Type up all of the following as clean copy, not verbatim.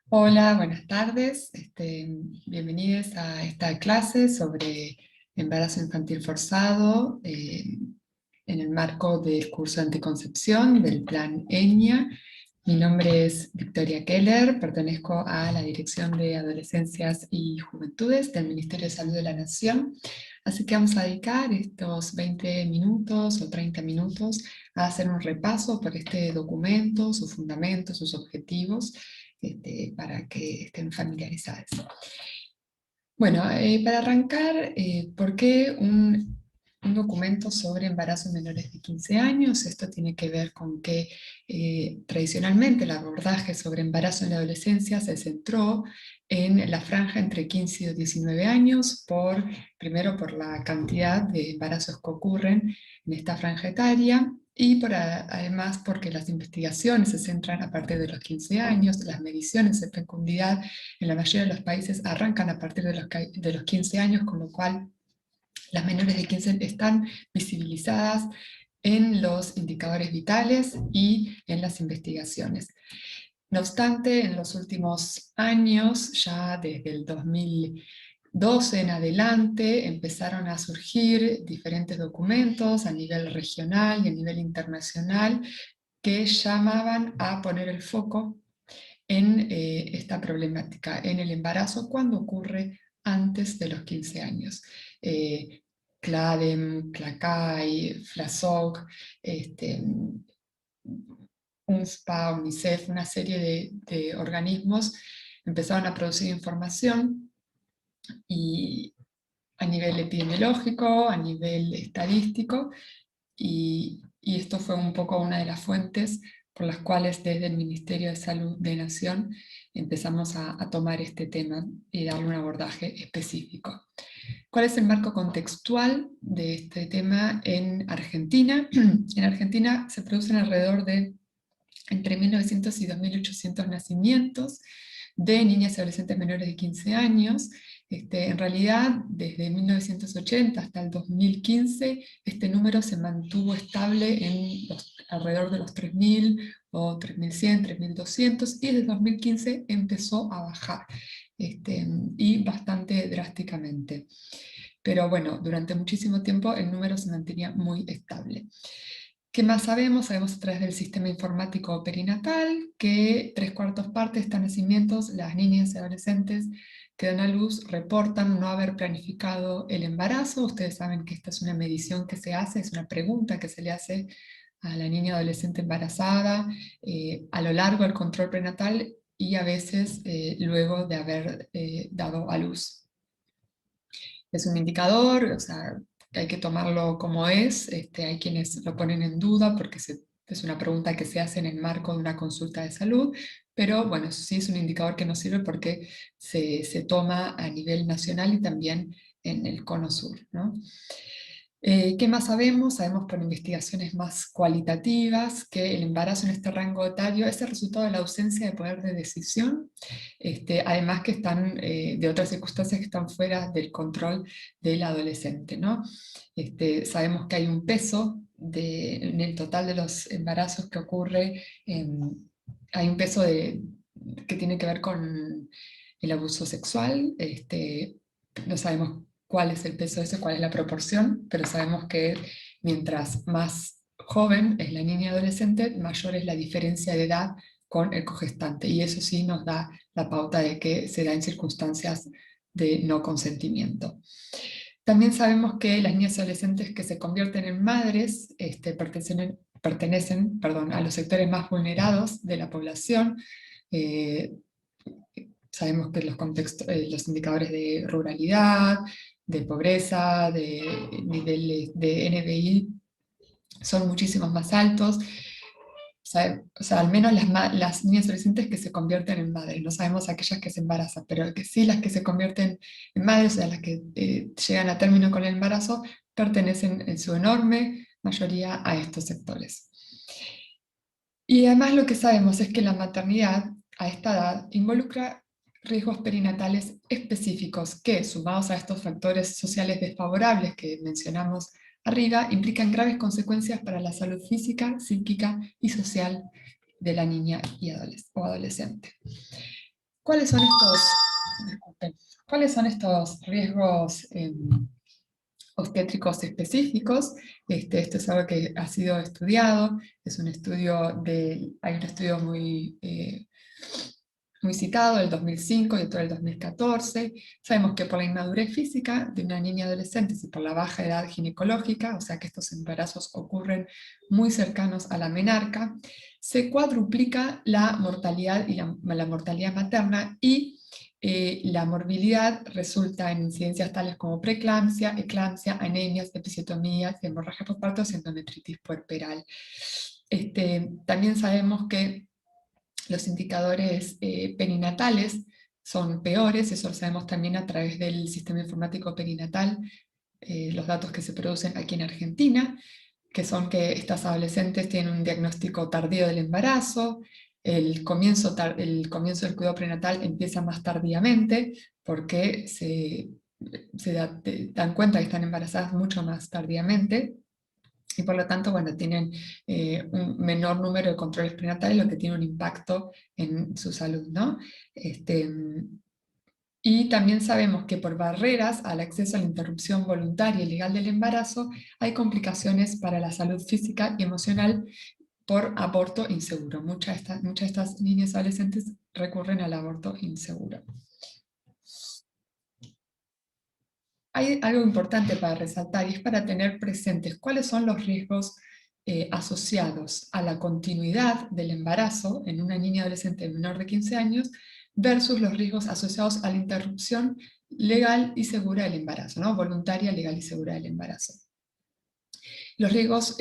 Hola, buenas tardes. Bienvenidos a esta clase sobre embarazo infantil forzado en el marco del curso de anticoncepción del plan ENIA. Mi nombre es Victoria Keller, pertenezco a la Dirección de Adolescencias y Juventudes del Ministerio de Salud de la Nación. Así que vamos a dedicar estos 20 minutos o 30 minutos a hacer un repaso por este documento, sus fundamentos, sus objetivos, para que estén familiarizados. Bueno, para arrancar, ¿por qué un documento sobre embarazo en menores de 15 años? Esto tiene que ver con que tradicionalmente el abordaje sobre embarazo en la adolescencia se centró en la franja entre 15 y 19 años, primero por la cantidad de embarazos que ocurren en esta franja etaria, y además porque las investigaciones se centran a partir de los 15 años, las mediciones de fecundidad en la mayoría de los países arrancan a partir de los 15 años, con lo cual las menores de 15 están visibilizadas en los indicadores vitales y en las investigaciones. No obstante, en los últimos años, ya desde el 2012 en adelante, empezaron a surgir diferentes documentos a nivel regional y a nivel internacional que llamaban a poner el foco en esta problemática, en el embarazo cuando ocurre antes de los 15 años. CLADEM, CLACAI, FLASOC, UNFPA, UNICEF, una serie de organismos empezaron a producir información y a nivel epidemiológico, a nivel estadístico, y esto fue un poco una de las fuentes por las cuales desde el Ministerio de Salud de Nación empezamos a tomar este tema y darle un abordaje específico. ¿Cuál es el marco contextual de este tema en Argentina? En Argentina se producen alrededor de entre 1900 y 2800 nacimientos de niñas y adolescentes menores de 15 años. En realidad, desde 1980 hasta el 2015, este número se mantuvo estable en alrededor de los 3000 o 3100, 3200, y desde 2015 empezó a bajar, y bastante drásticamente. Pero bueno, durante muchísimo tiempo el número se mantenía muy estable. ¿Qué más sabemos? Sabemos a través del sistema informático perinatal que 3/4 partes de estos nacimientos, las niñas y adolescentes que dan a luz reportan no haber planificado el embarazo. Ustedes saben que esta es una medición que se hace, es una pregunta que se le hace a la niña adolescente embarazada a lo largo del control prenatal y a veces luego de haber dado a luz. Es un indicador, o sea, hay que tomarlo como es. Hay quienes lo ponen en duda porque es una pregunta que se hace en el marco de una consulta de salud, pero bueno, sí es un indicador que nos sirve porque se toma a nivel nacional y también en el Cono Sur, ¿no? ¿Qué más sabemos? Sabemos por investigaciones más cualitativas que el embarazo en este rango etario es el resultado de la ausencia de poder de decisión, además que están de otras circunstancias que están fuera del control del adolescente, ¿no? Sabemos que hay un peso en el total de los embarazos que ocurre, hay un peso que tiene que ver con el abuso sexual. No sabemos cuál es el peso de eso, cuál es la proporción, pero sabemos que mientras más joven es la niña adolescente, mayor es la diferencia de edad con el cogestante, y eso sí nos da la pauta de que se da en circunstancias de no consentimiento. También sabemos que las niñas y adolescentes que se convierten en madres pertenecen a los sectores más vulnerados de la población. Sabemos que los indicadores de ruralidad, de pobreza, de niveles de NBI son muchísimos más altos. O sea, al menos las niñas adolescentes que se convierten en madres, no sabemos aquellas que se embarazan, pero que sí las que se convierten en madres, o sea, las que llegan a término con el embarazo, pertenecen en su enorme mayoría a estos sectores. Y además lo que sabemos es que la maternidad a esta edad involucra riesgos perinatales específicos que, sumados a estos factores sociales desfavorables que mencionamos arriba, implican graves consecuencias para la salud física, psíquica y social de la niña o adolescente. ¿Cuáles son estos, disculpen, cuáles son estos riesgos obstétricos específicos? Esto es algo que ha sido estudiado, es un estudio hay un estudio muy citado, del 2005 y otro del 2014. Sabemos que por la inmadurez física de una niña adolescente y por la baja edad ginecológica, o sea que estos embarazos ocurren muy cercanos a la menarca, se cuadruplica la mortalidad, la mortalidad materna, y la morbilidad resulta en incidencias tales como preeclampsia, eclampsia, anemias, episiotomías, hemorragia postparto, endometritis puerperal. También sabemos que los indicadores perinatales son peores, eso lo sabemos también a través del sistema informático perinatal, los datos que se producen aquí en Argentina, que son que estas adolescentes tienen un diagnóstico tardío del embarazo, el comienzo del cuidado prenatal empieza más tardíamente, porque dan cuenta que están embarazadas mucho más tardíamente, y por lo tanto, bueno, tienen un menor número de controles prenatales, lo que tiene un impacto en su salud, ¿no? Y también sabemos que por barreras al acceso a la interrupción voluntaria y legal del embarazo, hay complicaciones para la salud física y emocional por aborto inseguro. Muchas de estas niñas adolescentes recurren al aborto inseguro. Hay algo importante para resaltar, y es para tener presentes cuáles son los riesgos asociados a la continuidad del embarazo en una niña adolescente menor de 15 años versus los riesgos asociados a la interrupción legal y segura del embarazo, ¿no? Voluntaria, legal y segura del embarazo. Los riesgos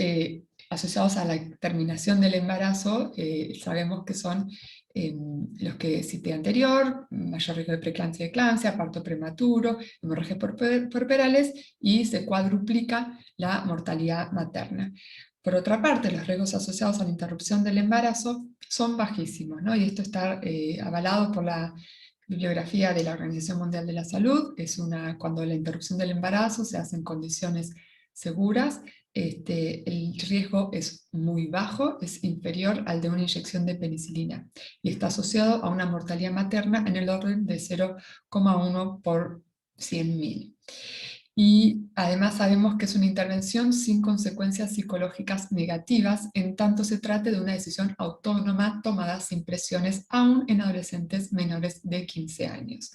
asociados a la terminación del embarazo sabemos que son los que cité anterior: mayor riesgo de preeclampsia y eclampsia, parto prematuro, hemorragias puerperales, y se cuadruplica la mortalidad materna. Por otra parte, los riesgos asociados a la interrupción del embarazo son bajísimos, ¿no? Y esto está avalado por la bibliografía de la Organización Mundial de la Salud. Cuando la interrupción del embarazo se hace en condiciones seguras, el riesgo es muy bajo, es inferior al de una inyección de penicilina, y está asociado a una mortalidad materna en el orden de 0,1 por 100.000. Y además sabemos que es una intervención sin consecuencias psicológicas negativas, en tanto se trate de una decisión autónoma tomada sin presiones, aún en adolescentes menores de 15 años.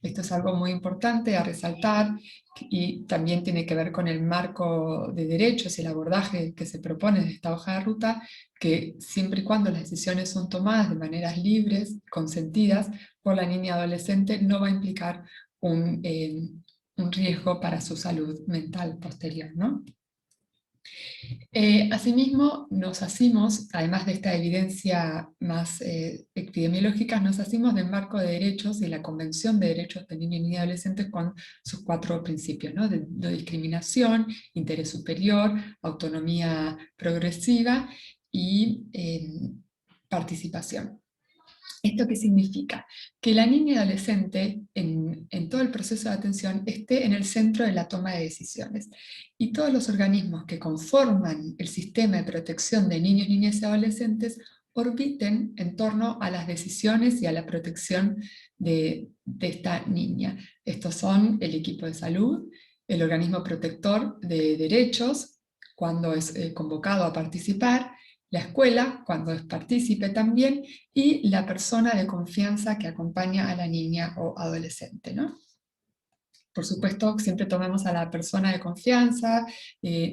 Esto es algo muy importante a resaltar, y también tiene que ver con el marco de derechos y el abordaje que se propone de esta hoja de ruta, que siempre y cuando las decisiones son tomadas de maneras libres, consentidas por la niña adolescente, no va a implicar un riesgo para su salud mental posterior, ¿no? Asimismo, nos asimos, además de esta evidencia más epidemiológica, nos asimos del marco de derechos y la Convención de Derechos de Niños y Niñas Adolescentes, con sus 4 principios, ¿no? De no discriminación, interés superior, autonomía progresiva y participación. ¿Esto qué significa? Que la niña y adolescente en todo el proceso de atención esté en el centro de la toma de decisiones, y todos los organismos que conforman el sistema de protección de niños, niñas y adolescentes orbiten en torno a las decisiones y a la protección de esta niña. Estos son el equipo de salud, el organismo protector de derechos, cuando es convocado a participar, la escuela, cuando es partícipe también, y la persona de confianza que acompaña a la niña o adolescente, ¿no? Por supuesto, siempre tomamos a la persona de confianza,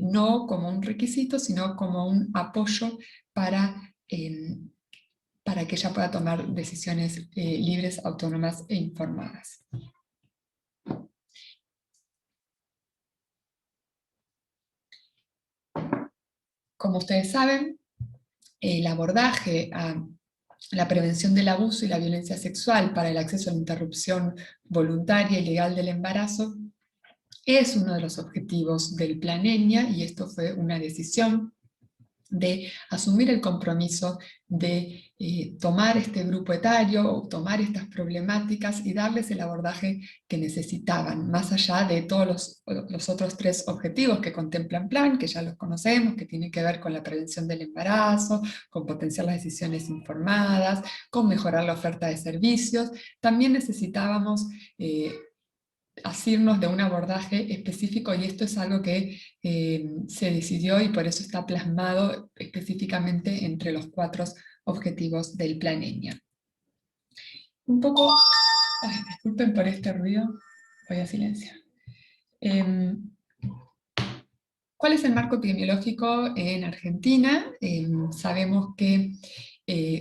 no como un requisito, sino como un apoyo para que ella pueda tomar decisiones libres, autónomas e informadas. Como ustedes saben, el abordaje a la prevención del abuso y la violencia sexual para el acceso a la interrupción voluntaria y legal del embarazo es uno de los objetivos del Plan ENIA, y esto fue una decisión de asumir el compromiso de tomar este grupo etario, o tomar estas problemáticas y darles el abordaje que necesitaban, más allá de todos los otros 3 objetivos que contempla el plan, que ya los conocemos, que tienen que ver con la prevención del embarazo, con potenciar las decisiones informadas, con mejorar la oferta de servicios. También necesitábamos asirnos de un abordaje específico, y esto es algo que se decidió y por eso está plasmado específicamente entre los 4 objetivos del Plan ENIA. Un poco, disculpen por este ruido, voy a silenciar. ¿Cuál es el marco epidemiológico en Argentina? Sabemos que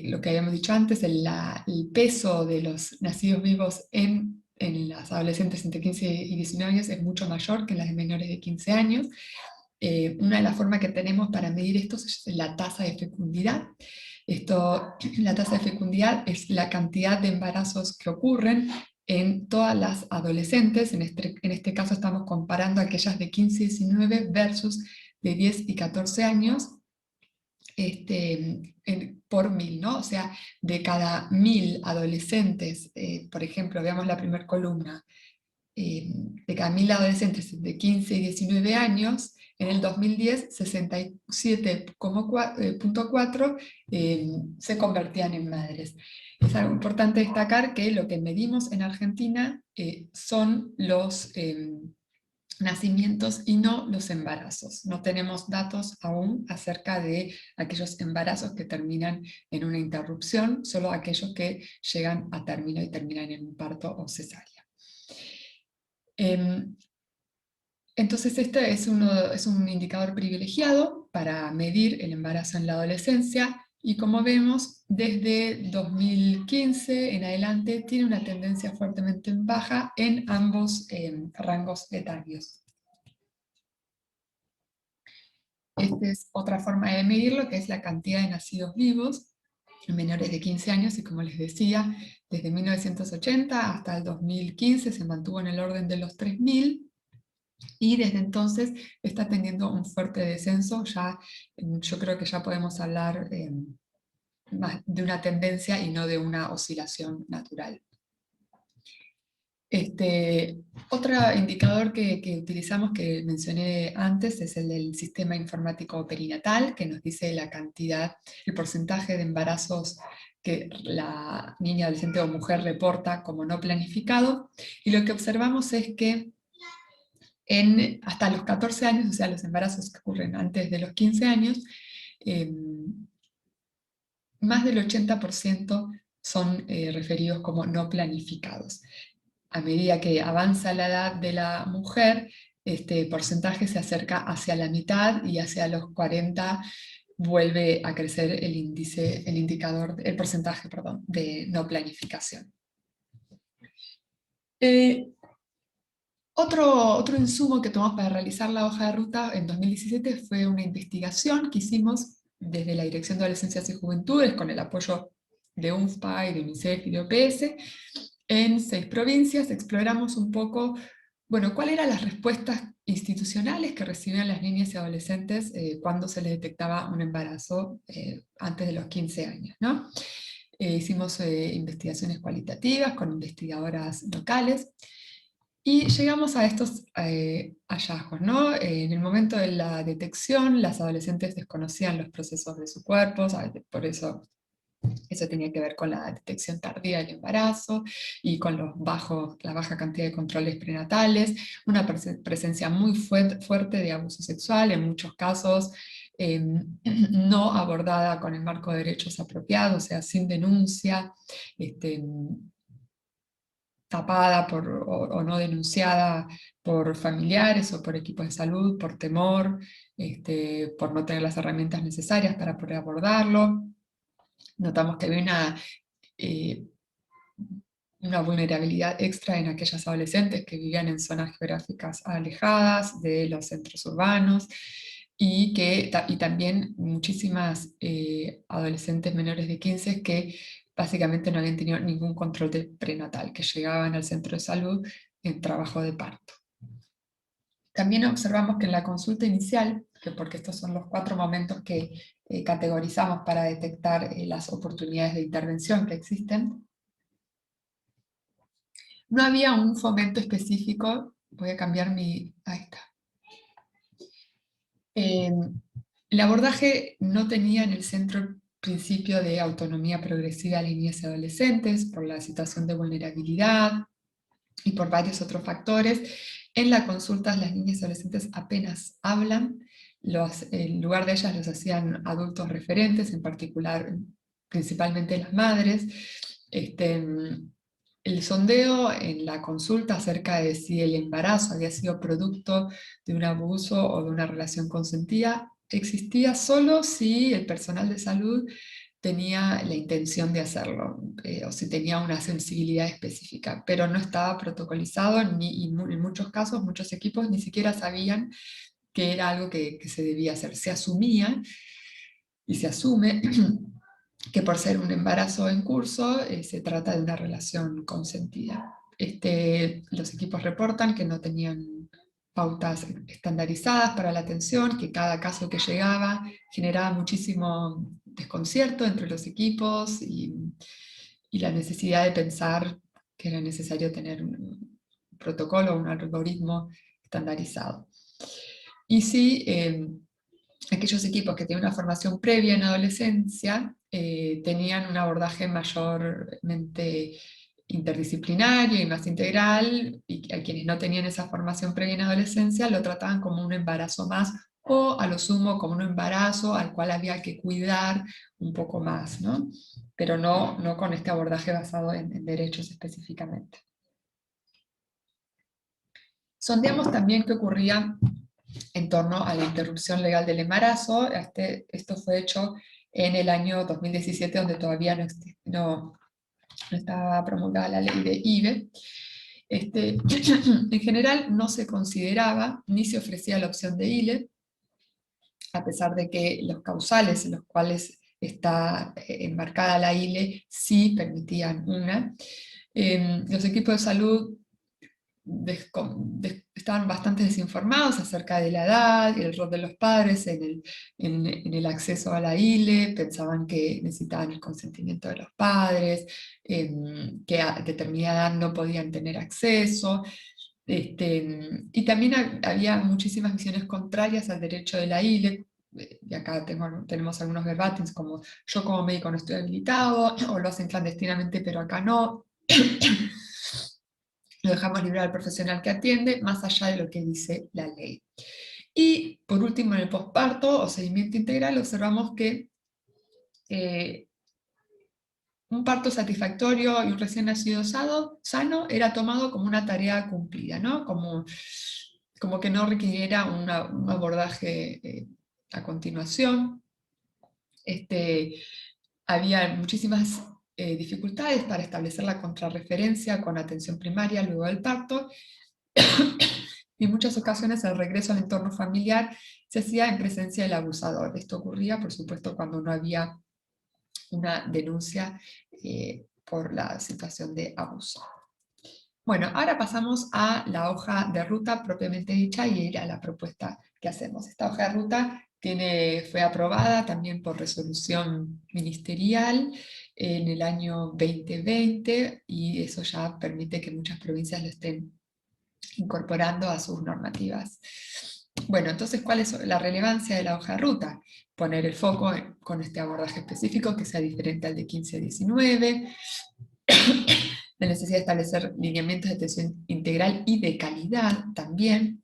lo que habíamos dicho antes, el peso de los nacidos vivos en las adolescentes entre 15 y 19 años es mucho mayor que en las de menores de 15 años. Una de las formas que tenemos para medir esto es la tasa de fecundidad. La tasa de fecundidad es la cantidad de embarazos que ocurren en todas las adolescentes. En este caso estamos comparando aquellas de 15 y 19 versus de 10 y 14 años. Por 1000, ¿no? O sea, de cada 1000 adolescentes, por ejemplo, veamos la primera columna, de cada 1000 adolescentes de 15 y 19 años, en el 2010, 67,4 se convertían en madres. Es algo importante destacar que lo que medimos en Argentina son los nacimientos y no los embarazos. No tenemos datos aún acerca de aquellos embarazos que terminan en una interrupción, solo aquellos que llegan a término y terminan en un parto o cesárea. Entonces este es un indicador privilegiado para medir el embarazo en la adolescencia, y como vemos, desde 2015 en adelante tiene una tendencia fuertemente en baja en ambos rangos etarios. Esta es otra forma de medirlo, que es la cantidad de nacidos vivos en menores de 15 años, y como les decía, desde 1980 hasta el 2015 se mantuvo en el orden de los 3000, y desde entonces está teniendo un fuerte descenso. Yo creo que ya podemos hablar más de una tendencia y no de una oscilación natural. Otro indicador que utilizamos, que mencioné antes, es el del sistema informático perinatal, que nos dice la cantidad, el porcentaje de embarazos que la niña, adolescente o mujer reporta como no planificado, y lo que observamos es que hasta los 14 años, o sea, los embarazos que ocurren antes de los 15 años, más del 80% son referidos como no planificados. A medida que avanza la edad de la mujer, este porcentaje se acerca hacia la mitad, y hacia los 40 vuelve a crecer el porcentaje, perdón, de no planificación. Otro insumo que tomamos para realizar la hoja de ruta en 2017 fue una investigación que hicimos desde la Dirección de Adolescencias y Juventudes, con el apoyo de UNFPA y de UNICEF y de OPS, en 6 provincias. Exploramos un poco, bueno, cuáles eran las respuestas institucionales que recibían las niñas y adolescentes cuando se les detectaba un embarazo antes de los 15 años, ¿no? Hicimos investigaciones cualitativas con investigadoras locales, y llegamos a estos hallazgos, ¿no? En el momento de la detección, las adolescentes desconocían los procesos de su cuerpo, por eso tenía que ver con la detección tardía del embarazo y con la baja cantidad de controles prenatales, una presencia muy fuerte de abuso sexual, en muchos casos no abordada con el marco de derechos apropiados, o sea, sin denuncia, tapada o no denunciada por familiares o por equipos de salud, por temor, por no tener las herramientas necesarias para poder abordarlo. Notamos que había una vulnerabilidad extra en aquellas adolescentes que vivían en zonas geográficas alejadas de los centros urbanos, y también muchísimas adolescentes menores de 15 que básicamente no habían tenido ningún control prenatal, que llegaban al centro de salud en trabajo de parto. También observamos que en la consulta inicial, porque estos son los 4 momentos que categorizamos para detectar las oportunidades de intervención que existen, no había un fomento específico. Voy a cambiar mi... Ahí está. El abordaje no tenía en el centro el principio de autonomía progresiva de niñas y adolescentes por la situación de vulnerabilidad y por varios otros factores. En la consulta las niñas y adolescentes apenas hablan, en lugar de ellas los hacían adultos referentes, en particular, principalmente las madres. El sondeo en la consulta acerca de si el embarazo había sido producto de un abuso o de una relación consentida existía solo si el personal de salud tenía la intención de hacerlo, o si tenía una sensibilidad específica, pero no estaba protocolizado, y en muchos casos, muchos equipos ni siquiera sabían que era algo que se debía hacer. Se asumía, y se asume, que por ser un embarazo en curso, se trata de una relación consentida. Los equipos reportan que no tenían pautas estandarizadas para la atención, que cada caso que llegaba generaba muchísimo desconcierto entre los equipos y la necesidad de pensar que era necesario tener un protocolo, un algoritmo estandarizado. Y sí, aquellos equipos que tienen una formación previa en adolescencia tenían un abordaje mayormente interdisciplinario y más integral, y a quienes no tenían esa formación previa en adolescencia lo trataban como un embarazo más, o a lo sumo como un embarazo al cual había que cuidar un poco más, ¿no? Pero no con este abordaje basado en derechos específicamente. Sondeamos también qué ocurría en torno a la interrupción legal del embarazo. Esto fue hecho en el año 2017, donde todavía no estaba promulgada la ley de IVE. En general no se consideraba ni se ofrecía la opción de ILE, a pesar de que los causales en los cuales está enmarcada la ILE sí permitían una. Los equipos de salud estaban bastante desinformados acerca de la edad y el rol de los padres en el acceso a la ILE, pensaban que necesitaban el consentimiento de los padres, que a determinada edad no podían tener acceso, y también había muchísimas visiones contrarias al derecho de la ILE, y acá tenemos algunos verbatins como yo como médico no estoy habilitado, o lo hacen clandestinamente pero acá no. Lo dejamos libre al profesional que atiende, más allá de lo que dice la ley. Y por último, en el posparto o seguimiento integral, observamos que un parto satisfactorio y un recién nacido sano era tomado como una tarea cumplida, ¿no? Como que no requiriera un abordaje a continuación. Había muchísimas dificultades para establecer la contrarreferencia con atención primaria luego del parto, y en muchas ocasiones el regreso al entorno familiar se hacía en presencia del abusador. Esto ocurría, por supuesto, cuando no había una denuncia por la situación de abuso. Bueno, ahora pasamos a la hoja de ruta propiamente dicha y a la propuesta que hacemos. Esta hoja de ruta fue aprobada también por resolución ministerial en el año 2020, y eso ya permite que muchas provincias lo estén incorporando a sus normativas. Bueno, entonces, ¿cuál es la relevancia de la hoja de ruta? Poner el foco con este abordaje específico que sea diferente al de 15 a 19, la necesidad de establecer lineamientos de atención integral y de calidad también,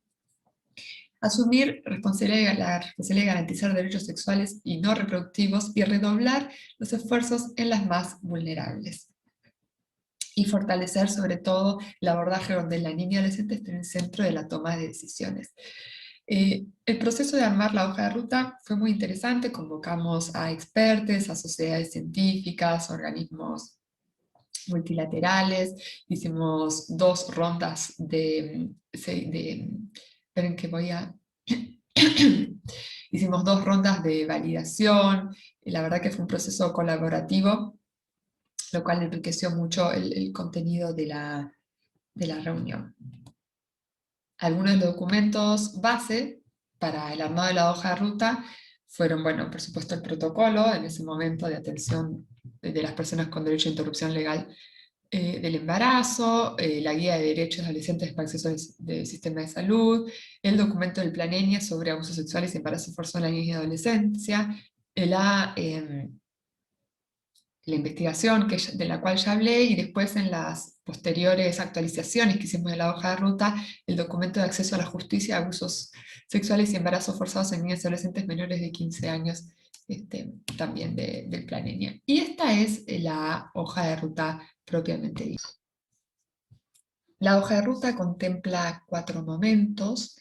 asumir la responsabilidad de garantizar derechos sexuales y no reproductivos y redoblar los esfuerzos en las más vulnerables. Y fortalecer sobre todo el abordaje donde la niña y adolescente esté en el centro de la toma de decisiones. El proceso de armar la hoja de ruta fue muy interesante, convocamos a expertos, a sociedades científicas, organismos multilaterales, hicimos 2 rondas esperen que voy a... hicimos 2 rondas de validación, y la verdad que fue un proceso colaborativo, lo cual enriqueció mucho el contenido de la reunión. Algunos de los documentos base para el armado de la hoja de ruta fueron, bueno, por supuesto el protocolo en ese momento de atención de las personas con derecho a interrupción legal del embarazo, la guía de derechos de adolescentes para acceso del sistema de salud, el documento del Planenia sobre abusos sexuales y embarazo forzoso en la niñez y adolescencia, la investigación de la cual ya hablé, y después en las posteriores actualizaciones que hicimos de la hoja de ruta, el documento de acceso a la justicia de abusos sexuales y embarazos forzados en niñas y adolescentes menores de 15 años, también del Planenia. Y esta es la hoja de ruta propiamente dicha. La hoja de ruta contempla 4 momentos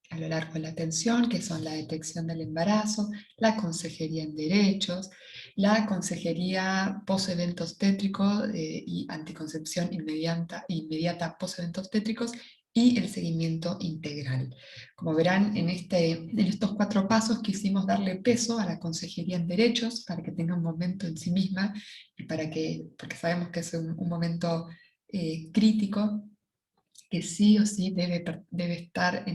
a lo largo de la atención, que son la detección del embarazo, la consejería en derechos, la consejería post-evento obstétrico y anticoncepción inmediata post-eventos obstétricos, y el seguimiento integral. Como verán, en estos 4 pasos quisimos darle peso a la consejería en derechos para que tenga un momento en sí misma, y porque sabemos que es un momento crítico, que sí o sí debe estar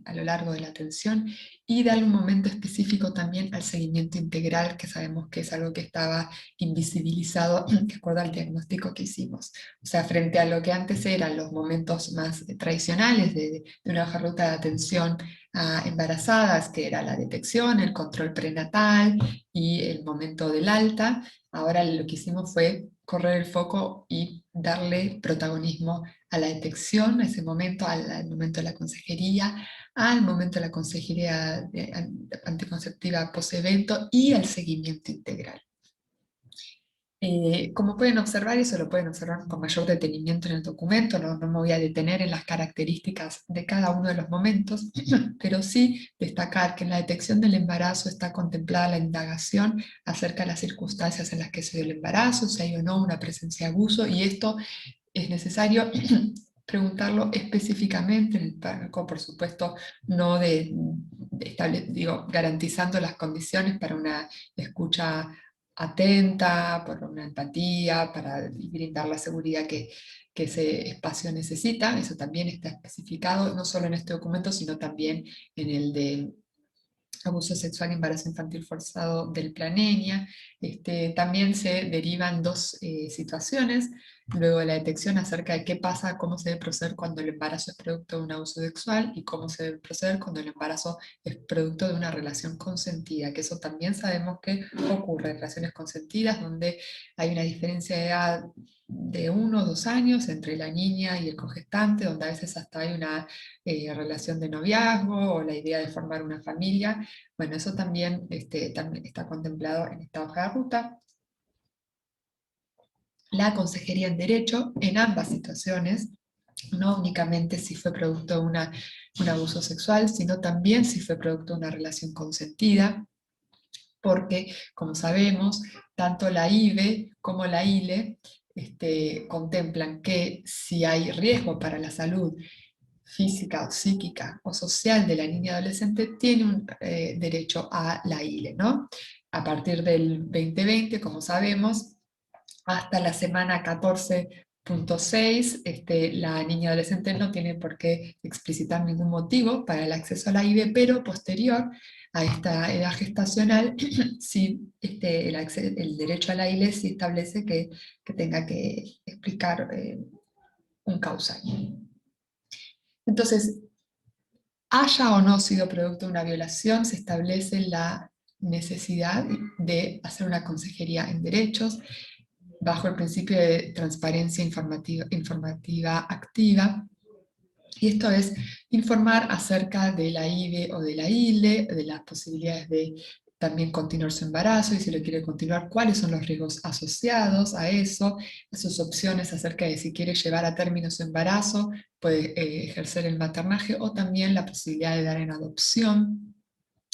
a lo largo de la atención, y darle un momento específico también al seguimiento integral, que sabemos que es algo que estaba invisibilizado de acuerdo al diagnóstico que hicimos. O sea, frente a lo que antes eran los momentos más tradicionales de una hoja de ruta de atención a embarazadas, que era la detección, el control prenatal y el momento del alta, ahora lo que hicimos fue correr el foco y darle protagonismo a la detección, a ese momento, al momento de la consejería, al momento de la consejería anticonceptiva post-evento y al seguimiento integral. Como pueden observar, y eso lo pueden observar con mayor detenimiento en el documento, no me voy a detener en las características de cada uno de los momentos, pero sí destacar que en la detección del embarazo está contemplada la indagación acerca de las circunstancias en las que se dio el embarazo, si hay o no una presencia de abuso, y esto es necesario preguntarlo específicamente en el párrafo, por supuesto, no garantizando las condiciones para una escucha atenta, por una empatía, para brindar la seguridad que ese espacio necesita. Eso también está especificado, no solo en este documento, sino también en el de abuso sexual y embarazo infantil forzado del Planenia. También se derivan 2 situaciones, luego de la detección, acerca de qué pasa, cómo se debe proceder cuando el embarazo es producto de un abuso sexual, y cómo se debe proceder cuando el embarazo es producto de una relación consentida, que eso también sabemos que ocurre en relaciones consentidas, donde hay una diferencia de edad de 1 o 2 años entre la niña y el cogestante, donde a veces hasta hay una relación de noviazgo o la idea de formar una familia. Bueno, eso también está contemplado en esta hoja de ruta. La consejería en derecho en ambas situaciones, no únicamente si fue producto de un abuso sexual, sino también si fue producto de una relación consentida, porque, como sabemos, tanto la IVE como la ILE contemplan que si hay riesgo para la salud física, psíquica o social de la niña adolescente, tiene un derecho a la ILE, ¿no? A partir del 2020, como sabemos, hasta la semana 14.6, la niña adolescente no tiene por qué explicitar ningún motivo para el acceso a la IVE, pero posterior a esta edad gestacional, sí, el derecho a la ILE sí establece que tenga que explicar un causal. Entonces, haya o no sido producto de una violación, se establece la necesidad de hacer una consejería en derechos bajo el principio de transparencia informativa activa. Y esto es informar acerca de la IVE o de la ILE, de las posibilidades de también continuar su embarazo, y si lo quiere continuar, cuáles son los riesgos asociados a eso, sus opciones acerca de si quiere llevar a término su embarazo, puede ejercer el maternaje, o también la posibilidad de dar en adopción.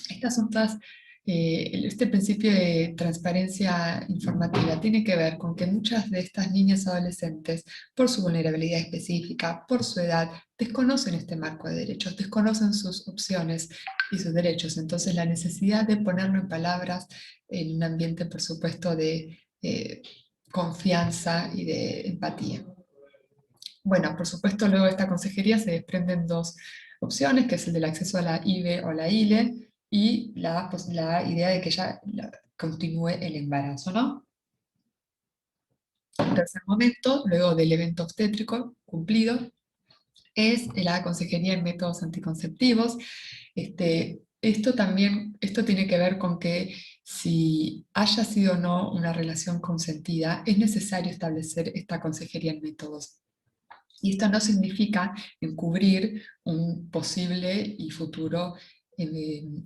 Estas son todas, este principio de transparencia informativa tiene que ver con que muchas de estas niñas adolescentes, por su vulnerabilidad específica, por su edad, desconocen este marco de derechos, desconocen sus opciones y sus derechos. Entonces la necesidad de ponerlo en palabras en un ambiente, por supuesto, de confianza y de empatía. Bueno, por supuesto, luego de esta consejería se desprenden dos opciones, que es el del acceso a la IVE o la ILE, y la idea de que continúe el embarazo, ¿no? El tercer momento, luego del evento obstétrico cumplido, es la consejería en métodos anticonceptivos. Esto tiene que ver con que si haya sido o no una relación consentida, es necesario establecer esta consejería en métodos. Y esto no significa encubrir un posible y futuro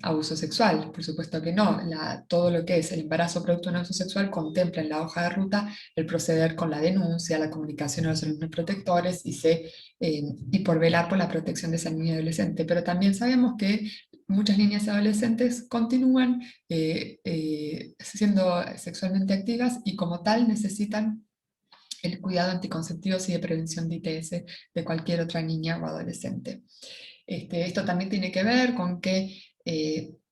abuso sexual, por supuesto que no. Todo lo que es el embarazo producto de un abuso sexual contempla en la hoja de ruta el proceder con la denuncia, la comunicación a los organismos protectores y por velar por la protección de esa niña y adolescente. Pero también sabemos que muchas niñas y adolescentes continúan siendo sexualmente activas y como tal necesitan el cuidado anticonceptivo y de prevención de ITS de cualquier otra niña o adolescente. Esto también tiene que ver con que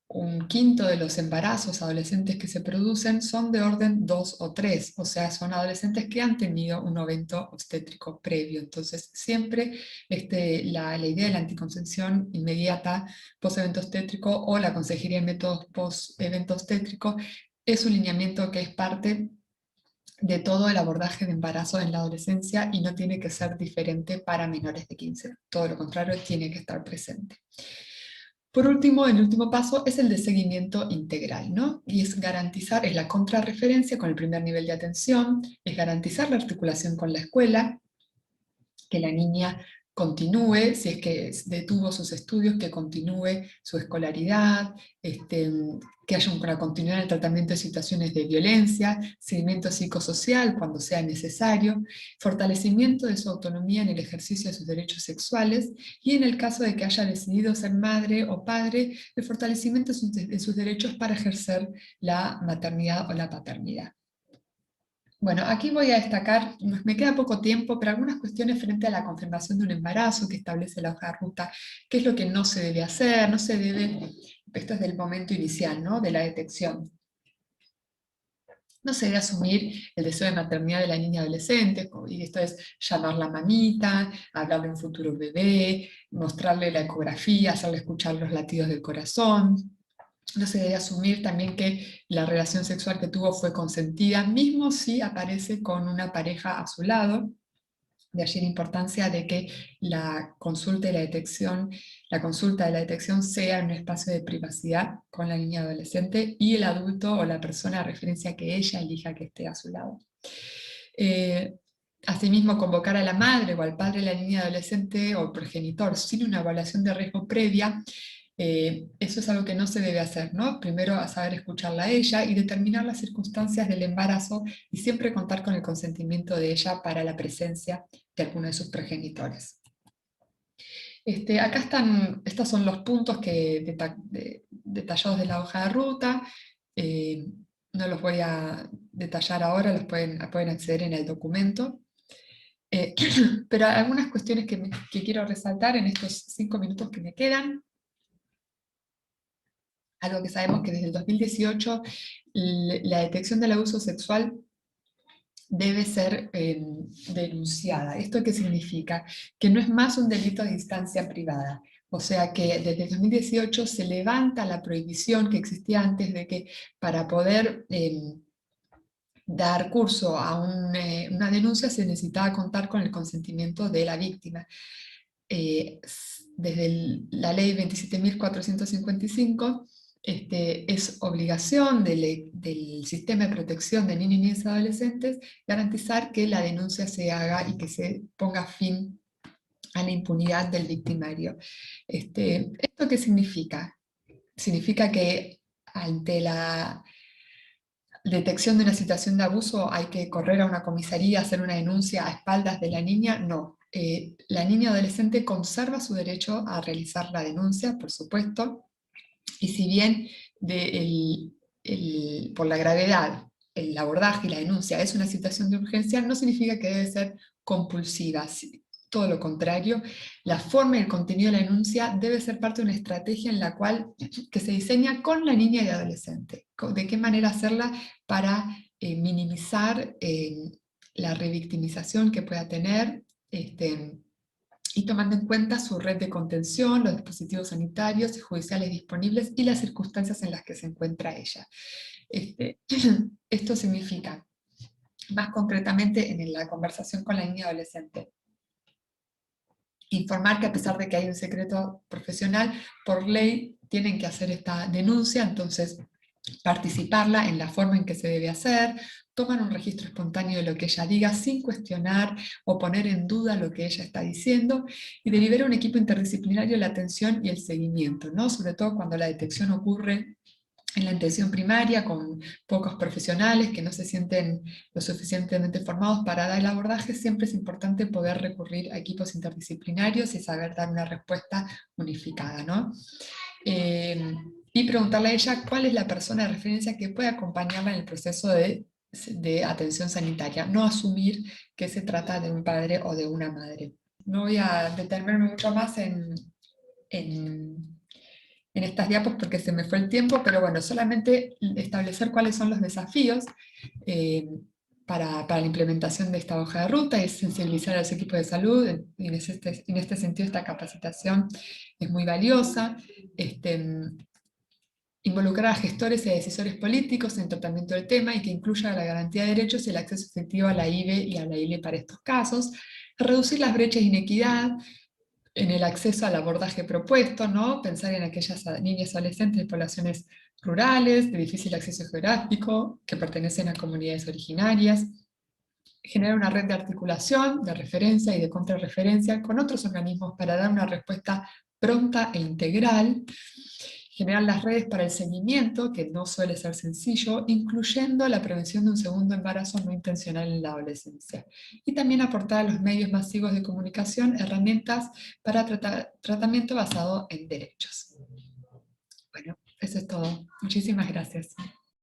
un quinto de los embarazos adolescentes que se producen son de orden 2 o 3, o sea, son adolescentes que han tenido un evento obstétrico previo. Entonces, siempre la idea de la anticoncepción inmediata post-evento obstétrico o la consejería en métodos post-evento obstétrico es un lineamiento que es parte de todo el abordaje de embarazo en la adolescencia y no tiene que ser diferente para menores de 15. Todo lo contrario, tiene que estar presente. Por último, el último paso es el de seguimiento integral, ¿no? Y es garantizar, es la contrarreferencia con el primer nivel de atención, es garantizar la articulación con la escuela, que la niña continúe, si es que detuvo sus estudios, que continúe su escolaridad, que haya una continuidad en el tratamiento de situaciones de violencia, seguimiento psicosocial cuando sea necesario, fortalecimiento de su autonomía en el ejercicio de sus derechos sexuales y en el caso de que haya decidido ser madre o padre, el fortalecimiento de sus derechos para ejercer la maternidad o la paternidad. Bueno, aquí voy a destacar, me queda poco tiempo, pero algunas cuestiones frente a la confirmación de un embarazo que establece la hoja de ruta, qué es lo que no se debe hacer, no se debe, esto es del momento inicial, ¿no? De la detección. No se debe asumir el deseo de maternidad de la niña adolescente, y esto es llamarla mamita, hablarle de un futuro bebé, mostrarle la ecografía, hacerle escuchar los latidos del corazón. No se debe asumir también que la relación sexual que tuvo fue consentida, mismo si aparece con una pareja a su lado. De allí la importancia de que la consulta de la detección sea en un espacio de privacidad con la niña adolescente y el adulto o la persona de referencia que ella elija que esté a su lado. Asimismo, convocar a la madre o al padre de la niña adolescente o progenitor sin una evaluación de riesgo previa, eso es algo que no se debe hacer, ¿no? Primero a saber escucharla a ella y determinar las circunstancias del embarazo y siempre contar con el consentimiento de ella para la presencia de alguno de sus progenitores. Acá estos son los puntos detallados de la hoja de ruta. No los voy a detallar ahora, pueden acceder en el documento. Pero algunas cuestiones que quiero resaltar en estos 5 minutos que me quedan. Algo que sabemos que desde el 2018 la detección del abuso sexual debe ser denunciada. ¿Esto qué significa? Que no es más un delito de instancia privada. O sea que desde el 2018 se levanta la prohibición que existía antes de que para poder dar curso a una denuncia se necesitaba contar con el consentimiento de la víctima. Desde la ley 27.455 es obligación del sistema de protección de niños y niñas y adolescentes garantizar que la denuncia se haga y que se ponga fin a la impunidad del victimario. ¿Esto qué significa? Significa que ante la detección de una situación de abuso hay que correr a una comisaría, hacer una denuncia a espaldas de la niña. No, la niña adolescente conserva su derecho a realizar la denuncia, por supuesto, y si bien por la gravedad, el abordaje y la denuncia es una situación de urgencia, no significa que debe ser compulsiva. Todo lo contrario, la forma y el contenido de la denuncia debe ser parte de una estrategia en la cual que se diseña con la niña y adolescente. De qué manera hacerla para minimizar la revictimización que pueda tener, y tomando en cuenta su red de contención, los dispositivos sanitarios y judiciales disponibles y las circunstancias en las que se encuentra ella. Esto significa, más concretamente en la conversación con la niña adolescente, informar que a pesar de que hay un secreto profesional, por ley tienen que hacer esta denuncia, entonces participarla en la forma en que se debe hacer, toman un registro espontáneo de lo que ella diga sin cuestionar o poner en duda lo que ella está diciendo, y delibera un equipo interdisciplinario la atención y el seguimiento, ¿no? Sobre todo cuando la detección ocurre en la atención primaria, con pocos profesionales que no se sienten lo suficientemente formados para dar el abordaje, siempre es importante poder recurrir a equipos interdisciplinarios y saber dar una respuesta unificada, ¿no? Y preguntarle a ella cuál es la persona de referencia que puede acompañarla en el proceso de atención sanitaria, no asumir que se trata de un padre o de una madre. No voy a detenerme mucho más en estas diapos porque se me fue el tiempo, pero bueno, solamente establecer cuáles son los desafíos para la implementación de esta hoja de ruta y sensibilizar a los equipos de salud. En este sentido, esta capacitación es muy valiosa. Involucrar a gestores y a decisores políticos en el tratamiento del tema y que incluya la garantía de derechos y el acceso efectivo a la IVE y a la ILE para estos casos. Reducir las brechas de inequidad en el acceso al abordaje propuesto, ¿no? Pensar en aquellas niñas y adolescentes de poblaciones rurales, de difícil acceso geográfico, que pertenecen a comunidades originarias, generar una red de articulación, de referencia y de contrarreferencia con otros organismos para dar una respuesta pronta e integral, generar las redes para el seguimiento, que no suele ser sencillo, incluyendo la prevención de un segundo embarazo no intencional en la adolescencia. Y también aportar a los medios masivos de comunicación herramientas para tratamiento basado en derechos. Bueno, eso es todo. Muchísimas gracias.